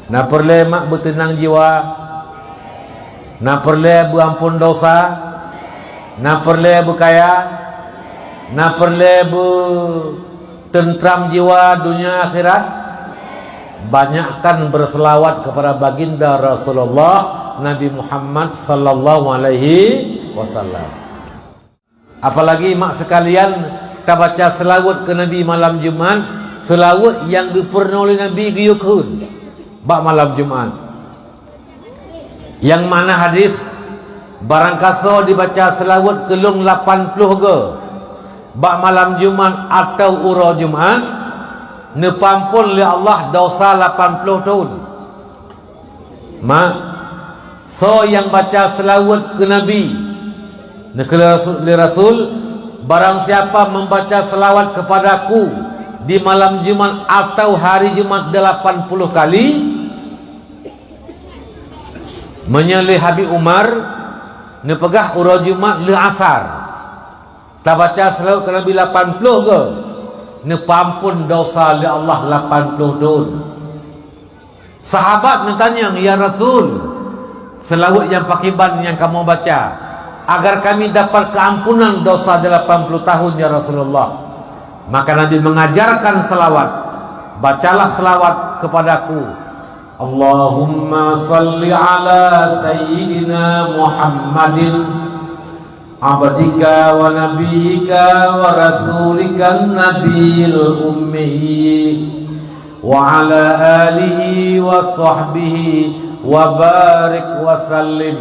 Na perle mak bertenang jiwa, na perle berampun dosa, na perle berkaya, na perle bertentram jiwa dunia akhirat. Banyakkan berselawat kepada baginda Rasulullah Nabi Muhammad sallallahu alaihi wasallam. Apalagi mak sekalian, kita baca selawat ke Nabi malam Jumaat, selawat yang dipernah oleh Nabi giyukun bak malam Jumaat. Yang mana hadis barang kaso dibaca selawat kelung 80 ke bak malam Jumaat atau ura Jumaat, nepampun oleh Allah dosa 80 tahun. Mak, so yang baca selawat ke Nabi, ke Rasul, barang siapa membaca selawat kepadaku di malam Jumaat atau hari Jumaat 80 kali, menyelih Habib Umar, nepegah ura Jumaat le asar, tak baca selawat ke Nabi 80 ke, nepampun dosa oleh Allah 80 tahun. Sahabat bertanya, ya Rasul, selawat yang pakiban yang kamu baca, agar kami dapat keampunan dosa 80 tahun ya Rasulullah. Maka Nabi mengajarkan selawat. Bacalah selawat kepadaku. Allahumma salli ala sayyidina Muhammadin abdika wa nabiyika wa rasulika nabiyil ummi wa ala alihi wa sahbihi wa barik wa sallim.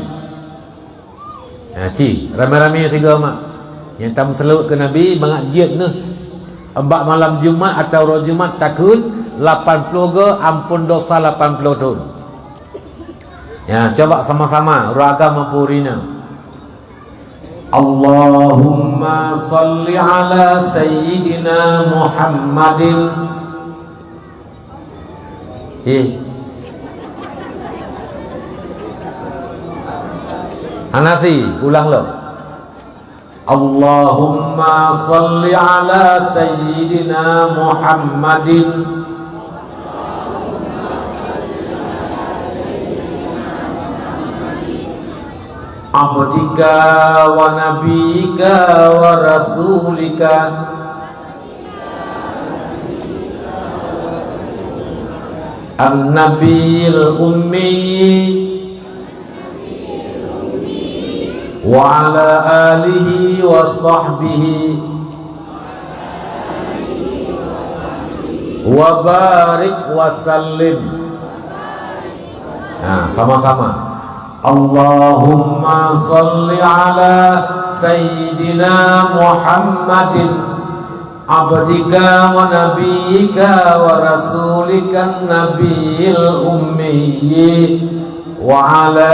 Ramai-ramai tiga mak yang tamu selawat ke Nabi mengajiat ni embak malam Jumaat atau roh Jumaat takut 80 ke ampun dosa 80 tahun. Ya, coba sama-sama raga mampurina. Allahumma salli ala sayyidina Muhammadin. Anasi, ulang lo. Allahumma salli ala sayyidina Muhammadin abdika wa nabiyika wa rasulika an-nabiyil ummi wa ala alihi wa sahbihi wa barik wa sallim. Nah, sama-sama. Allahumma salli ala sayyidina Muhammadin abdika wa nabiyika wa rasulika nabiyil ummi wa ala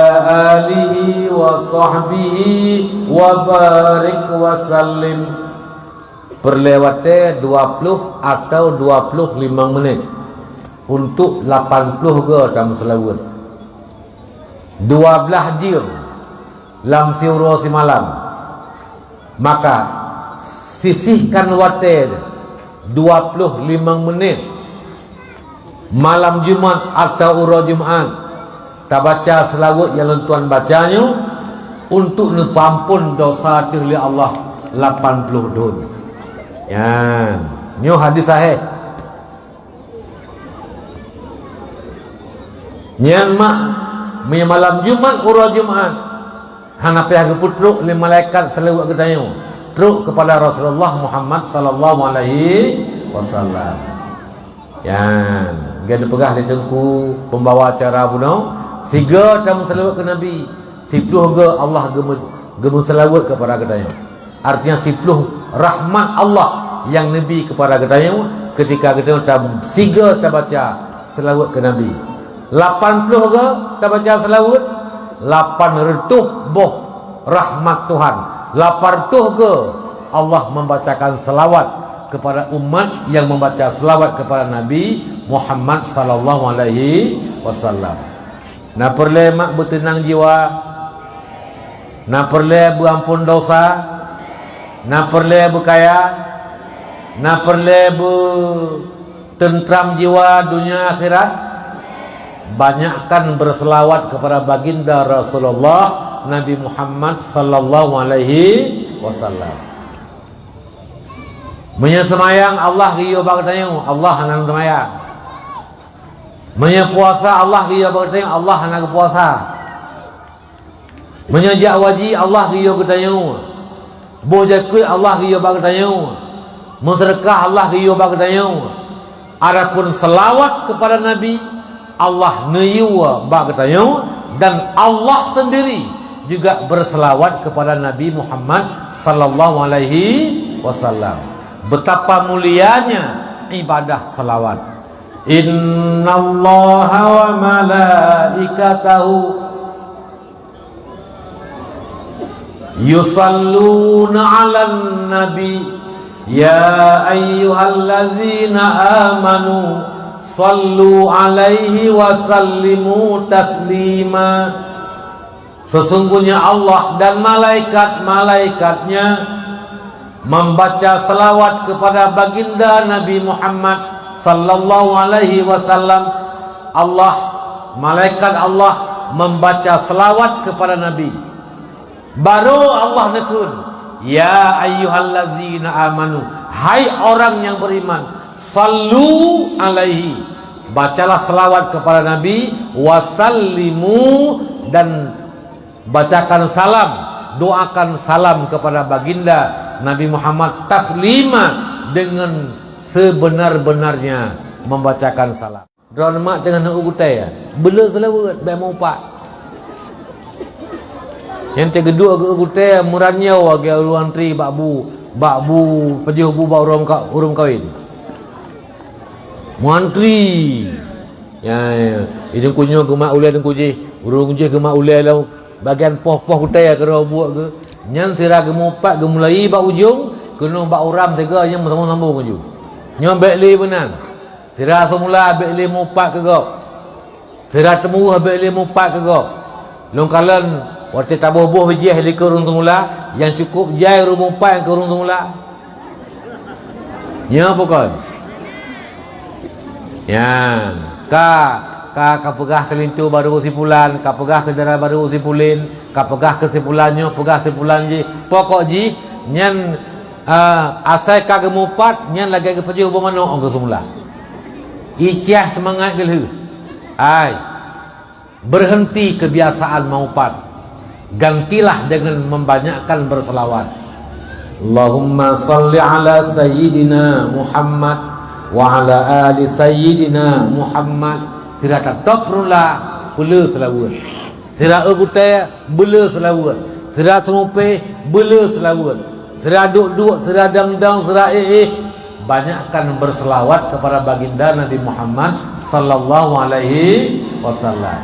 alihi wa sahbihi wa barik wa sallim. Perlewatnya 20 atau 25 menit untuk 80 ke dalam selawat 12 jir lam siuro si malam. Maka sisihkan waktu 25 menit malam Jumaat atau ura Jumaat, tak baca selawat yang tuan bacanya untuk nepampun dosa oleh Allah 80 tahun. Ya, nyo hadis sahih. Nyan mak malam Jumaat ura Jumaat hana pihak putruk le malaikat selawat gedayo truk kepada Rasulullah Muhammad sallallahu alaihi wasallam. Ya, gede pegah di tengku pembawa acara buno siga tamu selawat ke Nabi, 10 ge Allah gemu selawat kepada gedayo. Artinya 10 rahmat Allah yang Nabi kepada gedayo ketika gedayo tam siga baca selawat ke Nabi. 80 ke tak baca selawat 8 retuh boh rahmat Tuhan. 80 ke Allah membacakan selawat kepada umat yang membaca selawat kepada Nabi Muhammad sallallahu alaihi wasallam. Na perle mak bertenang jiwa, na perle berampun dosa, na perle berkaya, na perle bertentram jiwa dunia akhirat. banyakkan berselawat kepada baginda Rasulullah Nabi Muhammad sallallahu alaihi wasallam. Menyemayang Allah riyo bagdayung, Allah hang semayang. Menyepuasa Allah riyo bagdayung, Allah hang puasa. Menyajak waji Allah riyo bagdayung. Bojakut Allah riyo bagdayung. Mensedekah Allah riyo bagdayung. Adapun selawat kepada Nabi Allah neyuwa bagdayung, dan Allah sendiri juga berselawat kepada Nabi Muhammad sallallahu alaihi wasallam. Betapa mulianya ibadah selawat. Innallaha wa malaikatahu yusalluna 'alan nabi ya ayyuhallazina amanu sallu alaihi wa sallimu taslima. Sesungguhnya Allah dan malaikat-malaikatnya membaca selawat kepada baginda Nabi Muhammad sallallahu alaihi wasallam. Allah, malaikat Allah membaca selawat kepada Nabi. Baru Allah nekun, ya ayyuhallazina amanu, hai orang yang beriman, sallu alaihi, bacalah selawat kepada Nabi, wasallimu, dan bacakan salam, doakan salam kepada baginda Nabi Muhammad taslima, dengan sebenar-benarnya membacakan salam. Drone mak jangan nak ugutai ya. Bela selawat baik mau pak. Yang kedua ke ugutai muranya wage uluan tri bakbu pejuh bu ba urung kawin. Muantri. Ya, ini kunyo ke mak ulai dan kuji. Urung kuji ke mak ulai lau bagian poh-poh kutai ke ro buat ke. Nyan sira ke mupat ke mulai ba ujung kena ba uram tiga yang sambung-sambung ujung. Nyo bekli benan. Sira semula bekli mupat ke gop. Sira temu bekli mupat ke gop. Longkalan waktu tabuh-buh bijih di kurung semula yang cukup jai rumah mupat ke kurung semula. Nya bukan. Yan. Ka pegah kelintu baru sipulan, ka pegah kendara baru sipulin, ka pegah kesimpulannya, pegah simpulan ji. Pokok ji nyan asai ka gemupat nyan lagi ke pejuh bermano ong ke semula. Iciah semangat geleh. Ai. Berhenti kebiasaan maupat. Gantilah dengan membanyakkan berselawat. Allahumma salli ala sayyidina Muhammad wa ala ali sayyidina Muhammad. Sira tak toprula bela selawat. Sira ugutai bela selawat. Sira serupe bela selawat. Sira duk-duk, sira dang-dang, sira banyakkan berselawat kepada baginda Nabi Muhammad sallallahu alaihi wasallam.